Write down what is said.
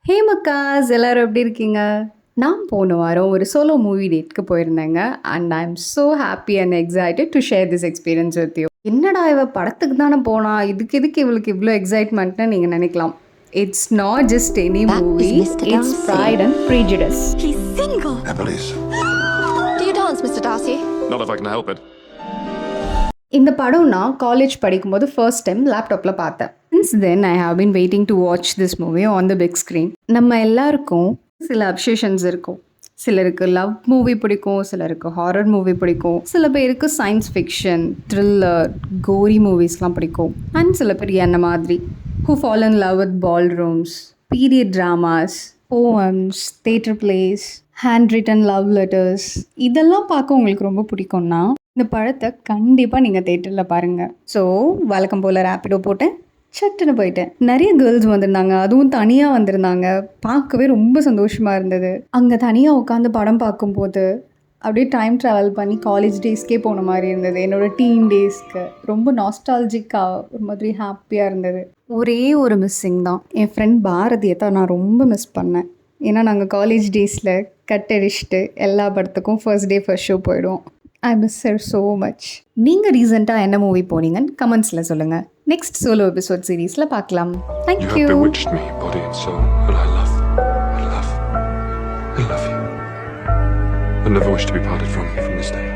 ஹே macaws, எல்லாரும் எப்படி இருக்கீங்க? நான் போன வாரம் ஒரு சோலோ மூவி டேட்க்கு போயிருந்தேங்க. And I am so happy and excited to share this experience with you. என்னடா இவ படத்துக்கு தானே போனா, இதுக்கு எதுக்கு இவளுக்கு இவ்வளோ எக்ஸைட்மெண்ட்னு நீங்கள் நினைக்கலாம். It's not just any movie, it's Pride and Prejudice. He's single. Police. Do you dance, Mr. Darcy? Not if I can help it. இந்த படம் நான் காலேஜ் படிக்கும்போது ஃபர்ஸ்ட் டைம் லேப்டாப்பில் பார்த்தேன். Since then I have been waiting to watch this movie on the big screen. நம்ம எல்லாருக்கும் சில obsessions இருக்கும். சிலருக்கு லவ் மூவி பிடிக்கும், சிலருக்கு ஹாரர் மூவி பிடிக்கும், சில பேருக்கு சயின்ஸ் ஃபிக்ஷன், த்ரில்லர், கோரி மூவிஸ்லாம் பிடிக்கும். அண்ட் சில பேர் என்ன மாதிரி who fall in love with ballrooms, period dramas, poems, theatre plays, hand written love letters, இதெல்லாம் பார்க்க உங்களுக்கு ரொம்ப பிடிக்கும்னா இந்த படத்தை கண்டிப்பாக நீங்கள் தேட்டரில் பாருங்கள். ஸோ வழக்கம் போல் ரேப்பிடோ போட்டேன், சட்டுன்னு போயிட்டேன். நிறைய கேர்ள்ஸ் வந்திருந்தாங்க, அதுவும் தனியாக வந்திருந்தாங்க. பார்க்கவே ரொம்ப சந்தோஷமாக இருந்தது. அங்கே தனியாக உட்காந்து படம் பார்க்கும்போது அப்படியே டைம் ட்ராவல் பண்ணி காலேஜ் டேஸ்க்கே போன மாதிரி இருந்தது. என்னோடய டீன் டேஸ்க்கு ரொம்ப நாஸ்டாலஜிக்காக ஒரு மாதிரி ஹாப்பியாக இருந்தது. ஒரே ஒரு மிஸ்ஸிங் தான், என் ஃப்ரெண்ட் பாரதியை தான் நான் ரொம்ப மிஸ் பண்ணேன். ஏன்னா நாங்கள் காலேஜ் டேஸில் கட் அடிச்சுட்டு எல்லா படத்துக்கும் ஃபர்ஸ்ட் டே ஃபர்ஸ்ட் ஷோ போயிடுவோம். I miss her so much. நீங்கள் ரீசெண்டாக என்ன மூவி போனீங்கன்னு கமெண்ட்ஸில் சொல்லுங்கள். நெக்ஸ்ட் சோலோ எபிசோட் சீரீஸில் பார்க்கலாம். You thank you. have bewitched me, body and soul, and I love you. I never wish to be parted from you from this day.